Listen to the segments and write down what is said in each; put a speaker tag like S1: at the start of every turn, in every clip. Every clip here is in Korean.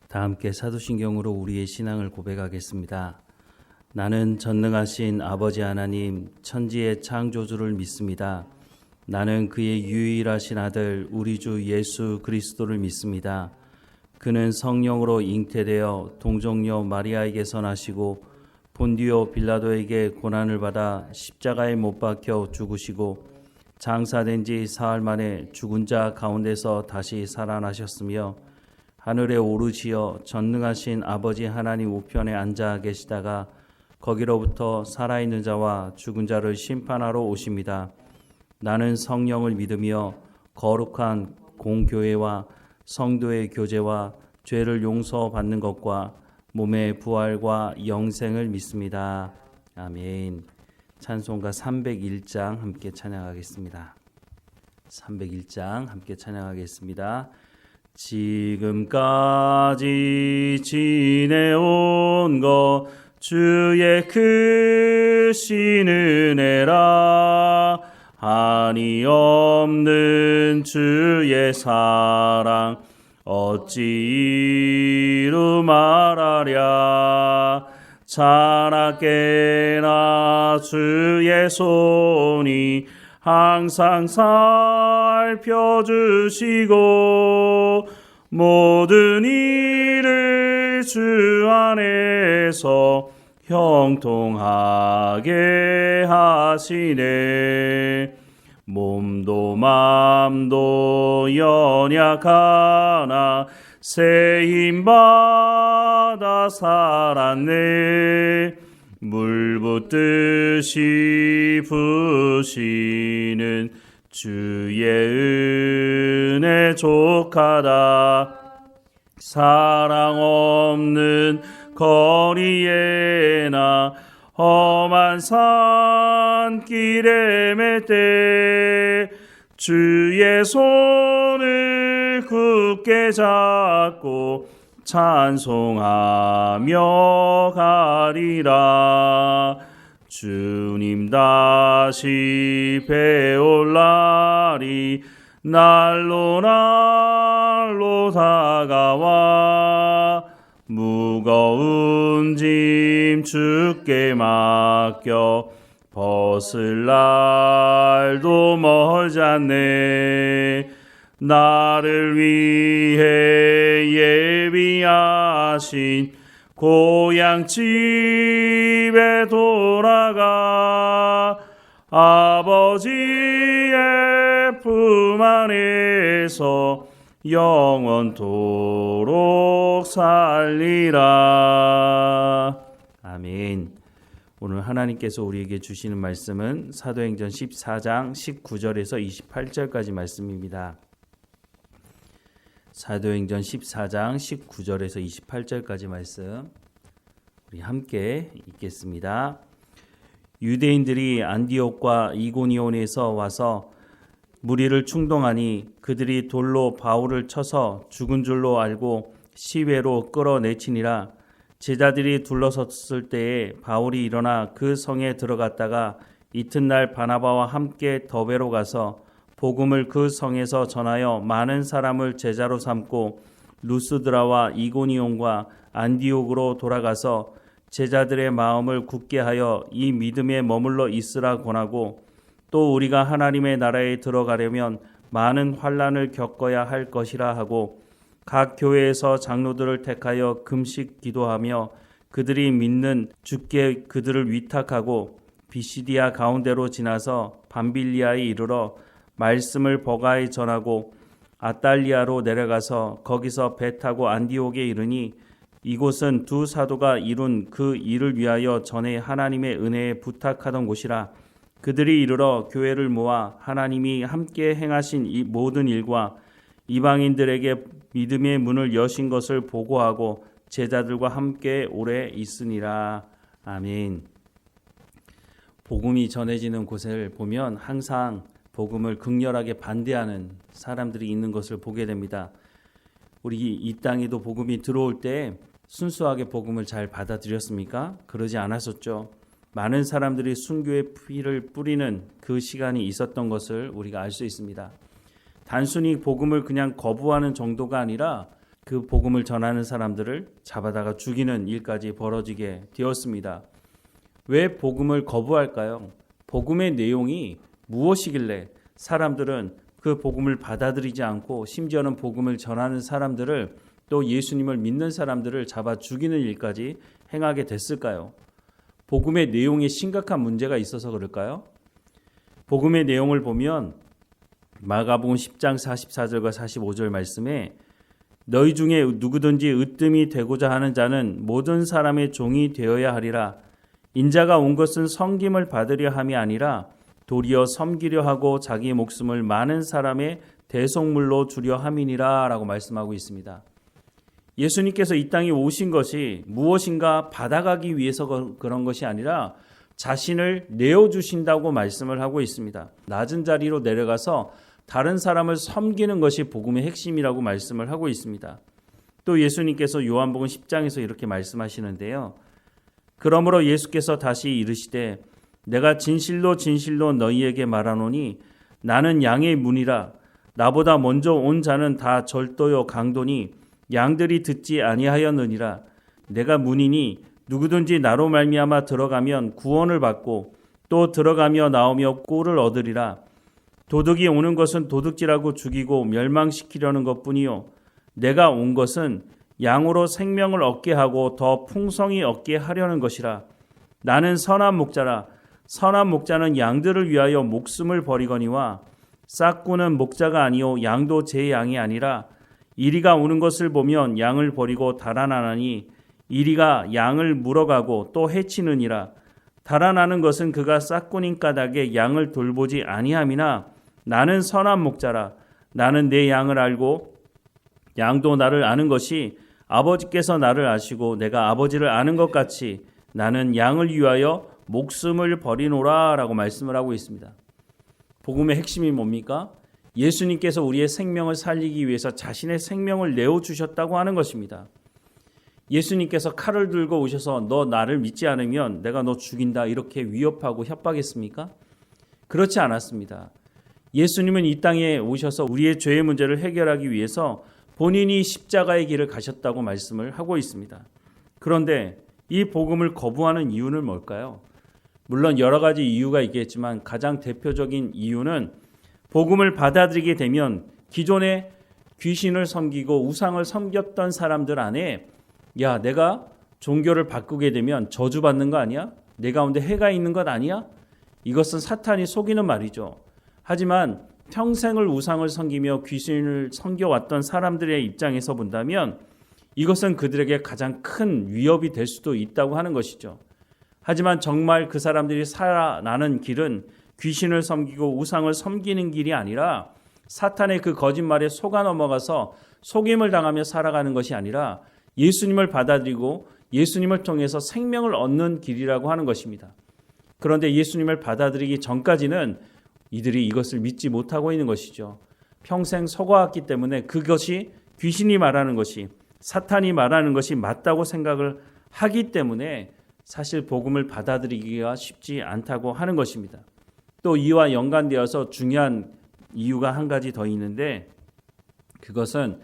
S1: 다 함께 사도신경으로 우리의 신앙을 고백하겠습니다. 나는 전능하신 아버지 하나님 천지의 창조주를 믿습니다. 나는 그의 유일하신 아들 우리 주 예수 그리스도를 믿습니다. 그는 성령으로 잉태되어 동정녀 마리아에게서 나시고 본디오 빌라도에게 고난을 받아 십자가에 못 박혀 죽으시고 장사된 지 사흘 만에 죽은 자 가운데서 다시 살아나셨으며 하늘에 오르시어 전능하신 아버지 하나님 우편에 앉아 계시다가 거기로부터 살아있는 자와 죽은 자를 심판하러 오십니다. 나는 성령을 믿으며 거룩한 공교회와 성도의 교제와 죄를 용서받는 것과 몸의 부활과 영생을 믿습니다. 아멘. 찬송가 301장 함께 찬양하겠습니다. 301장 함께 찬양하겠습니다. 지금까지 지내온 것 주의 크신 은혜라. 한이 없는 주의 사랑 어찌 이루 말하랴. 자나깨나 주의 손이 항상 살펴주시고 모든 일을 주 안에서 형통하게 하시네. 몸도 맘도 연약하나 새 힘 받아 살았네. 물 붓듯이 부시는 주의 은혜 족하다. 사랑 없는 거리에나 험한 산길에 맬 때 주의 손을 굳게 잡고 찬송하며 가리라. 주님 다시 배올 날이 날로 다가와 무거운 짐 주께 맡겨 벗을 날도 멀지 않네. 나를 위해 예비하신 고향 집에 돌아가 아버지의 품 안에서 영원토록 살리라. 아멘. 오늘 하나님께서 우리에게 주시는 말씀은 사도행전 14장 19절에서 28절까지 말씀입니다. 사도행전 14장 19절에서 28절까지 말씀 우리 함께 읽겠습니다. 유대인들이 안디옥과 이고니온에서 와서 무리를 충동하니 그들이 돌로 바울을 쳐서 죽은 줄로 알고 시외로 끌어내치니라. 제자들이 둘러섰을 때에 바울이 일어나 그 성에 들어갔다가 이튿날 바나바와 함께 더베로 가서 복음을 그 성에서 전하여 많은 사람을 제자로 삼고 루스드라와 이고니온과 안디옥으로 돌아가서 제자들의 마음을 굳게 하여 이 믿음에 머물러 있으라 권하고 또 우리가 하나님의 나라에 들어가려면 많은 환난을 겪어야 할 것이라 하고 각 교회에서 장로들을 택하여 금식 기도하며 그들이 믿는 주께 그들을 위탁하고 비시디아 가운데로 지나서 밤빌리아에 이르러 말씀을 버가에 전하고 아달리아로 내려가서 거기서 배 타고 안디옥에 이르니 이곳은 두 사도가 이룬 그 일을 위하여 전에 하나님의 은혜에 부탁하던 곳이라. 그들이 이르러 교회를 모아 하나님이 함께 행하신 이 모든 일과 이방인들에게 믿음의 문을 여신 것을 보고하고 제자들과 함께 오래 있으니라. 아멘. 복음이 전해지는 곳을 보면 항상 복음을 극렬하게 반대하는 사람들이 있는 것을 보게 됩니다. 우리 이 땅에도 복음이 들어올 때 순수하게 복음을 잘 받아들였습니까? 그러지 않았었죠. 많은 사람들이 순교의 피를 뿌리는 그 시간이 있었던 것을 우리가 알 수 있습니다. 단순히 복음을 그냥 거부하는 정도가 아니라 그 복음을 전하는 사람들을 잡아다가 죽이는 일까지 벌어지게 되었습니다. 왜 복음을 거부할까요? 복음의 내용이 무엇이길래 사람들은 그 복음을 받아들이지 않고 심지어는 복음을 전하는 사람들을 또 예수님을 믿는 사람들을 잡아 죽이는 일까지 행하게 됐을까요? 복음의 내용에 심각한 문제가 있어서 그럴까요? 복음의 내용을 보면 마가복음 10장 44절과 45절 말씀에 너희 중에 누구든지 으뜸이 되고자 하는 자는 모든 사람의 종이 되어야 하리라. 인자가 온 것은 섬김을 받으려 함이 아니라 도리어 섬기려 하고 자기 목숨을 많은 사람의 대속물로 주려 함이니라 라고 말씀하고 있습니다. 예수님께서 이 땅에 오신 것이 무엇인가 받아가기 위해서 그런 것이 아니라 자신을 내어주신다고 말씀을 하고 있습니다. 낮은 자리로 내려가서 다른 사람을 섬기는 것이 복음의 핵심이라고 말씀을 하고 있습니다. 또 예수님께서 요한복음 10장에서 이렇게 말씀하시는데요. 그러므로 예수께서 다시 이르시되 내가 진실로 진실로 너희에게 말하노니 나는 양의 문이라. 나보다 먼저 온 자는 다 절도요 강도니 양들이 듣지 아니하였느니라. 내가 문이니 누구든지 나로 말미암아 들어가면 구원을 받고 또 들어가며 나오며 꿀을 얻으리라. 도둑이 오는 것은 도둑질하고 죽이고 멸망시키려는 것뿐이요 내가 온 것은 양으로 생명을 얻게 하고 더 풍성히 얻게 하려는 것이라. 나는 선한 목자라. 선한 목자는 양들을 위하여 목숨을 버리거니와 싹구는 목자가 아니요 양도 제 양이 아니라 이리가 오는 것을 보면 양을 버리고 달아나나니 이리가 양을 물어가고 또 해치느니라. 달아나는 것은 그가 싹구님 까닭에 양을 돌보지 아니함이나 나는 선한 목자라. 나는 내 양을 알고 양도 나를 아는 것이 아버지께서 나를 아시고 내가 아버지를 아는 것 같이 나는 양을 위하여 목숨을 버리노라 라고 말씀을 하고 있습니다. 복음의 핵심이 뭡니까? 예수님께서 우리의 생명을 살리기 위해서 자신의 생명을 내어주셨다고 하는 것입니다. 예수님께서 칼을 들고 오셔서 너 나를 믿지 않으면 내가 너 죽인다 이렇게 위협하고 협박했습니까? 그렇지 않았습니다. 예수님은 이 땅에 오셔서 우리의 죄의 문제를 해결하기 위해서 본인이 십자가의 길을 가셨다고 말씀을 하고 있습니다. 그런데 이 복음을 거부하는 이유는 뭘까요? 물론 여러 가지 이유가 있겠지만 가장 대표적인 이유는 복음을 받아들이게 되면 기존에 귀신을 섬기고 우상을 섬겼던 사람들 안에 야 내가 종교를 바꾸게 되면 저주받는 거 아니야? 내 가운데 해가 있는 것 아니야? 이것은 사탄이 속이는 말이죠. 하지만 평생을 우상을 섬기며 귀신을 섬겨왔던 사람들의 입장에서 본다면 이것은 그들에게 가장 큰 위협이 될 수도 있다고 하는 것이죠. 하지만 정말 그 사람들이 살아나는 길은 귀신을 섬기고 우상을 섬기는 길이 아니라 사탄의 그 거짓말에 속아 넘어가서 속임을 당하며 살아가는 것이 아니라 예수님을 받아들이고 예수님을 통해서 생명을 얻는 길이라고 하는 것입니다. 그런데 예수님을 받아들이기 전까지는 이들이 이것을 믿지 못하고 있는 것이죠. 평생 속아왔기 때문에 그것이 귀신이 말하는 것이 사탄이 말하는 것이 맞다고 생각을 하기 때문에 사실 복음을 받아들이기가 쉽지 않다고 하는 것입니다. 또 이와 연관되어서 중요한 이유가 한 가지 더 있는데 그것은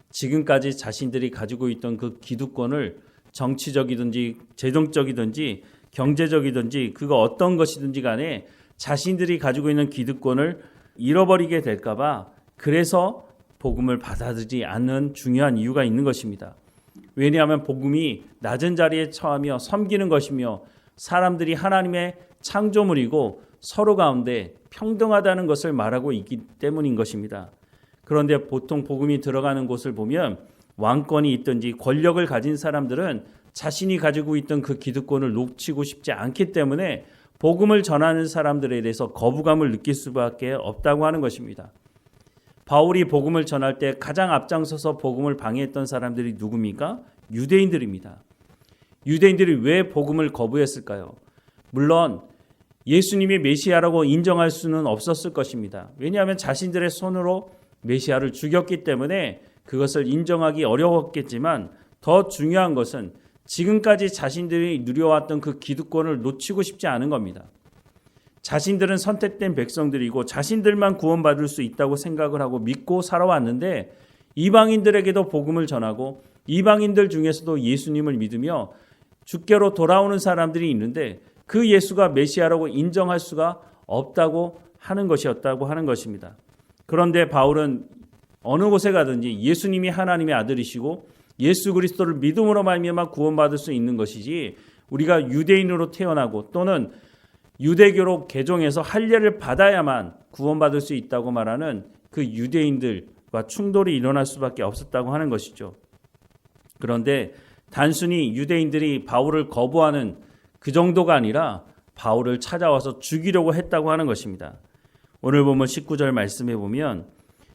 S1: 지금까지 자신들이 가지고 있던 그 기득권을 정치적이든지 재정적이든지 경제적이든지 그거 어떤 것이든지 간에 자신들이 가지고 있는 기득권을 잃어버리게 될까 봐 그래서 복음을 받아들이지 않는 중요한 이유가 있는 것입니다. 왜냐하면 복음이 낮은 자리에 처하며 섬기는 것이며 사람들이 하나님의 창조물이고 서로 가운데 평등하다는 것을 말하고 있기 때문인 것입니다. 그런데 보통 복음이 들어가는 곳을 보면 왕권이 있든지 권력을 가진 사람들은 자신이 가지고 있던 그 기득권을 놓치고 싶지 않기 때문에 복음을 전하는 사람들에 대해서 거부감을 느낄 수밖에 없다고 하는 것입니다. 바울이 복음을 전할 때 가장 앞장서서 복음을 방해했던 사람들이 누굽니까? 유대인들입니다. 유대인들이 왜 복음을 거부했을까요? 물론 예수님이 메시아라고 인정할 수는 없었을 것입니다. 왜냐하면 자신들의 손으로 메시아를 죽였기 때문에 그것을 인정하기 어려웠겠지만 더 중요한 것은 지금까지 자신들이 누려왔던 그 기득권을 놓치고 싶지 않은 겁니다. 자신들은 선택된 백성들이고 자신들만 구원받을 수 있다고 생각을 하고 믿고 살아왔는데 이방인들에게도 복음을 전하고 이방인들 중에서도 예수님을 믿으며 주께로 돌아오는 사람들이 있는데 그 예수가 메시아라고 인정할 수가 없다고 하는 것이었다고 하는 것입니다. 그런데 바울은 어느 곳에 가든지 예수님이 하나님의 아들이시고 예수 그리스도를 믿음으로 말미암아 구원받을 수 있는 것이지 우리가 유대인으로 태어나고 또는 유대교로 개종해서 할례를 받아야만 구원받을 수 있다고 말하는 그 유대인들과 충돌이 일어날 수밖에 없었다고 하는 것이죠. 그런데 단순히 유대인들이 바울을 거부하는 그 정도가 아니라 바울을 찾아와서 죽이려고 했다고 하는 것입니다. 오늘 보면 19절 말씀해 보면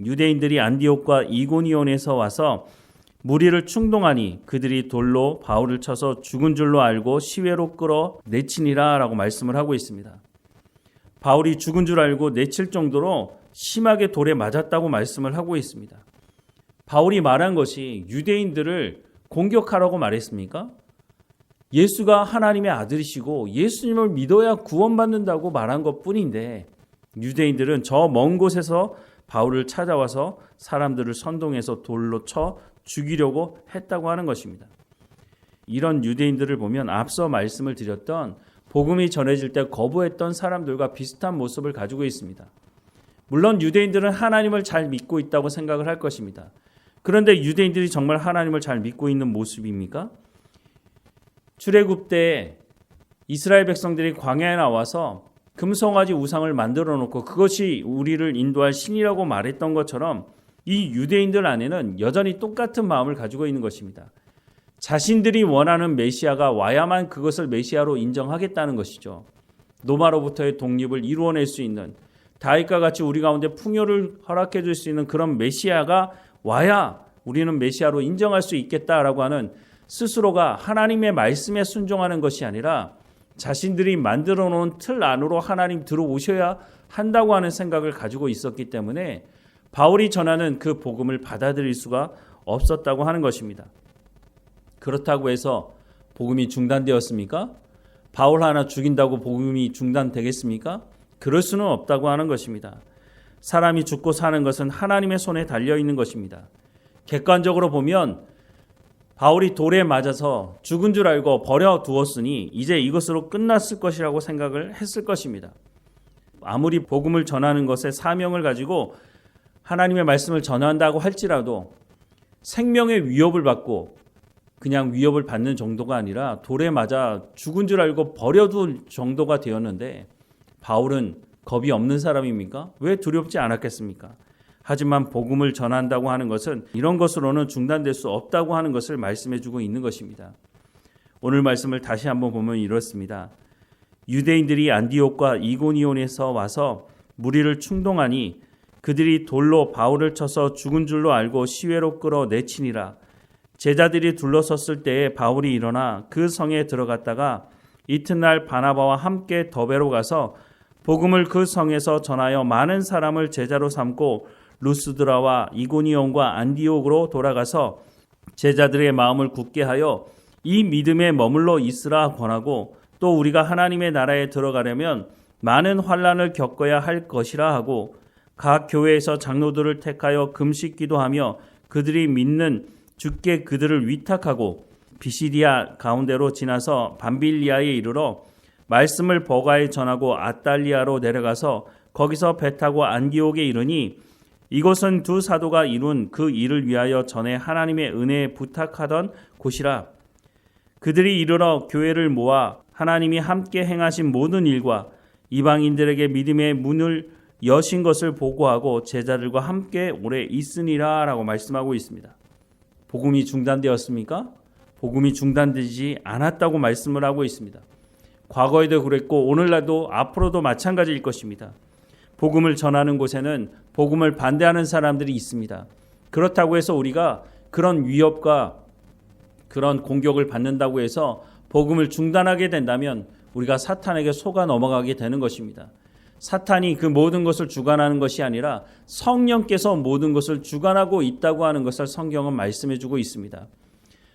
S1: 유대인들이 안디옥과 이고니온에서 와서 무리를 충동하니 그들이 돌로 바울을 쳐서 죽은 줄로 알고 시외로 끌어 내치니라 라고 말씀을 하고 있습니다. 바울이 죽은 줄 알고 내칠 정도로 심하게 돌에 맞았다고 말씀을 하고 있습니다. 바울이 말한 것이 유대인들을 공격하라고 말했습니까? 예수가 하나님의 아들이시고 예수님을 믿어야 구원받는다고 말한 것뿐인데 유대인들은 저 먼 곳에서 바울을 찾아와서 사람들을 선동해서 돌로 쳐 죽이려고 했다고 하는 것입니다. 이런 유대인들을 보면 앞서 말씀을 드렸던 복음이 전해질 때 거부했던 사람들과 비슷한 모습을 가지고 있습니다. 물론 유대인들은 하나님을 잘 믿고 있다고 생각을 할 것입니다. 그런데 유대인들이 정말 하나님을 잘 믿고 있는 모습입니까? 출애굽 때 이스라엘 백성들이 광야에 나와서 금송아지 우상을 만들어 놓고 그것이 우리를 인도할 신이라고 말했던 것처럼 이 유대인들 안에는 여전히 똑같은 마음을 가지고 있는 것입니다. 자신들이 원하는 메시아가 와야만 그것을 메시아로 인정하겠다는 것이죠. 로마로부터의 독립을 이루어낼 수 있는 다윗과 같이 우리 가운데 풍요를 허락해 줄 수 있는 그런 메시아가 와야 우리는 메시아로 인정할 수 있겠다라고 하는 스스로가 하나님의 말씀에 순종하는 것이 아니라 자신들이 만들어 놓은 틀 안으로 하나님 들어오셔야 한다고 하는 생각을 가지고 있었기 때문에 바울이 전하는 그 복음을 받아들일 수가 없었다고 하는 것입니다. 그렇다고 해서 복음이 중단되었습니까? 바울 하나 죽인다고 복음이 중단되겠습니까? 그럴 수는 없다고 하는 것입니다. 사람이 죽고 사는 것은 하나님의 손에 달려있는 것입니다. 객관적으로 보면 바울이 돌에 맞아서 죽은 줄 알고 버려두었으니 이제 이것으로 끝났을 것이라고 생각을 했을 것입니다. 아무리 복음을 전하는 것에 사명을 가지고 하나님의 말씀을 전한다고 할지라도 생명의 위협을 받고 그냥 위협을 받는 정도가 아니라 돌에 맞아 죽은 줄 알고 버려둘 정도가 되었는데 바울은 겁이 없는 사람입니까? 왜 두렵지 않았겠습니까? 하지만 복음을 전한다고 하는 것은 이런 것으로는 중단될 수 없다고 하는 것을 말씀해주고 있는 것입니다. 오늘 말씀을 다시 한번 보면 이렇습니다. 유대인들이 안디옥과 이고니온에서 와서 무리를 충동하니 그들이 돌로 바울을 쳐서 죽은 줄로 알고 시외로 끌어 내치니라. 제자들이 둘러섰을 때에 바울이 일어나 그 성에 들어갔다가 이튿날 바나바와 함께 더베로 가서 복음을 그 성에서 전하여 많은 사람을 제자로 삼고 루스드라와 이고니온과 안디옥으로 돌아가서 제자들의 마음을 굳게 하여 이 믿음에 머물러 있으라 권하고 또 우리가 하나님의 나라에 들어가려면 많은 환난을 겪어야 할 것이라 하고 각 교회에서 장로들을 택하여 금식 기도하며 그들이 믿는 주께 그들을 위탁하고 비시디아 가운데로 지나서 밤빌리아에 이르러 말씀을 버가에 전하고 아달리아로 내려가서 거기서 배 타고 안디옥에 이르니 이곳은 두 사도가 이룬 그 일을 위하여 전에 하나님의 은혜에 부탁하던 곳이라. 그들이 이르러 교회를 모아 하나님이 함께 행하신 모든 일과 이방인들에게 믿음의 문을 여신 것을 보고하고 제자들과 함께 오래 있으니라 라고 말씀하고 있습니다. 복음이 중단되었습니까? 복음이 중단되지 않았다고 말씀을 하고 있습니다. 과거에도 그랬고 오늘날도 앞으로도 마찬가지일 것입니다. 복음을 전하는 곳에는 복음을 반대하는 사람들이 있습니다. 그렇다고 해서 우리가 그런 위협과 그런 공격을 받는다고 해서 복음을 중단하게 된다면 우리가 사탄에게 속아 넘어가게 되는 것입니다. 사탄이 그 모든 것을 주관하는 것이 아니라 성령께서 모든 것을 주관하고 있다고 하는 것을 성경은 말씀해주고 있습니다.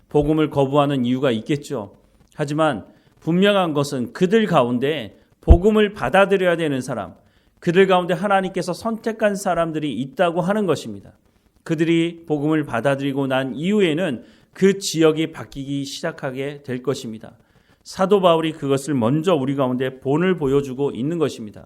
S1: 복음을 거부하는 이유가 있겠죠. 하지만 분명한 것은 그들 가운데 복음을 받아들여야 되는 사람, 그들 가운데 하나님께서 선택한 사람들이 있다고 하는 것입니다. 그들이 복음을 받아들이고 난 이후에는 그 지역이 바뀌기 시작하게 될 것입니다. 사도 바울이 그것을 먼저 우리 가운데 본을 보여주고 있는 것입니다.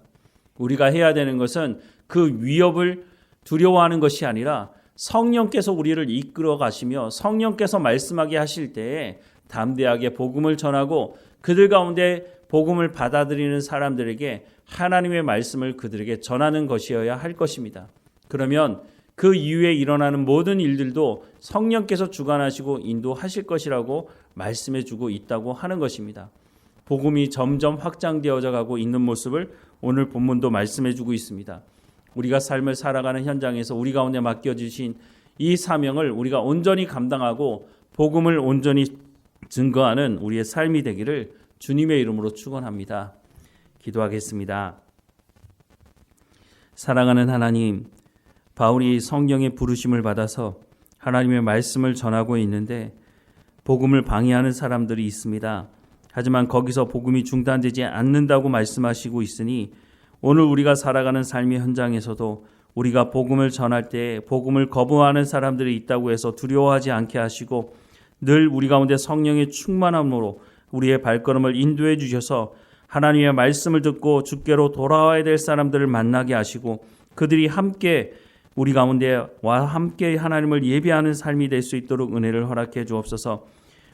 S1: 우리가 해야 되는 것은 그 위협을 두려워하는 것이 아니라 성령께서 우리를 이끌어 가시며 성령께서 말씀하게 하실 때에 담대하게 복음을 전하고 그들 가운데 복음을 받아들이는 사람들에게 하나님의 말씀을 그들에게 전하는 것이어야 할 것입니다. 그러면 그 이후에 일어나는 모든 일들도 성령께서 주관하시고 인도하실 것이라고 말씀해 주고 있다고 하는 것입니다. 복음이 점점 확장되어져 가고 있는 모습을 오늘 본문도 말씀해 주고 있습니다. 우리가 삶을 살아가는 현장에서 우리 가운데 맡겨주신 이 사명을 우리가 온전히 감당하고 복음을 온전히 증거하는 우리의 삶이 되기를 주님의 이름으로 축원합니다. 기도하겠습니다. 사랑하는 하나님, 바울이 성령의 부르심을 받아서 하나님의 말씀을 전하고 있는데 복음을 방해하는 사람들이 있습니다. 하지만 거기서 복음이 중단되지 않는다고 말씀하시고 있으니 오늘 우리가 살아가는 삶의 현장에서도 우리가 복음을 전할 때 복음을 거부하는 사람들이 있다고 해서 두려워하지 않게 하시고 늘 우리 가운데 성령의 충만함으로 우리의 발걸음을 인도해 주셔서 하나님의 말씀을 듣고 주께로 돌아와야 될 사람들을 만나게 하시고 그들이 함께 우리 가운데와 함께 하나님을 예배하는 삶이 될 수 있도록 은혜를 허락해 주옵소서.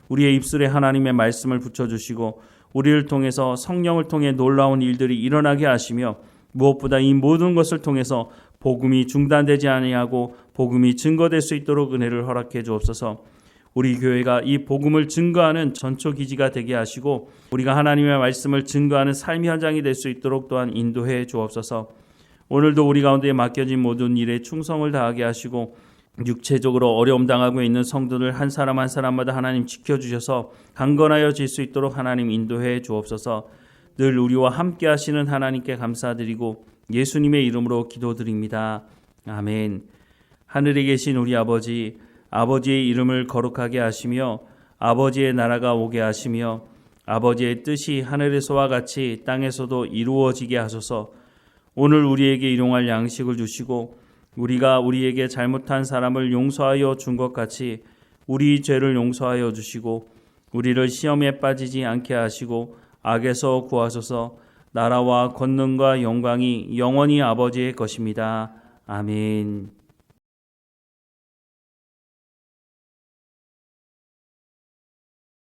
S1: 우리의 입술에 하나님의 말씀을 붙여주시고 우리를 통해서 성령을 통해 놀라운 일들이 일어나게 하시며 무엇보다 이 모든 것을 통해서 복음이 중단되지 아니하고 복음이 증거될 수 있도록 은혜를 허락해 주옵소서. 우리 교회가 이 복음을 증거하는 전초기지가 되게 하시고 우리가 하나님의 말씀을 증거하는 삶의 현장이 될 수 있도록 또한 인도해 주옵소서. 오늘도 우리 가운데 맡겨진 모든 일에 충성을 다하게 하시고 육체적으로 어려움 당하고 있는 성도들 한 사람 한 사람마다 하나님 지켜주셔서 강건하여질 수 있도록 하나님 인도해 주옵소서. 늘 우리와 함께 하시는 하나님께 감사드리고 예수님의 이름으로 기도드립니다. 아멘. 하늘에 계신 우리 아버지, 아버지의 이름을 거룩하게 하시며 아버지의 나라가 오게 하시며 아버지의 뜻이 하늘에서와 같이 땅에서도 이루어지게 하소서. 오늘 우리에게 일용할 양식을 주시고 우리가 우리에게 잘못한 사람을 용서하여 준 것 같이 우리 죄를 용서하여 주시고 우리를 시험에 빠지지 않게 하시고 악에서 구하소서. 나라와 권능과 영광이 영원히 아버지의 것입니다. 아멘.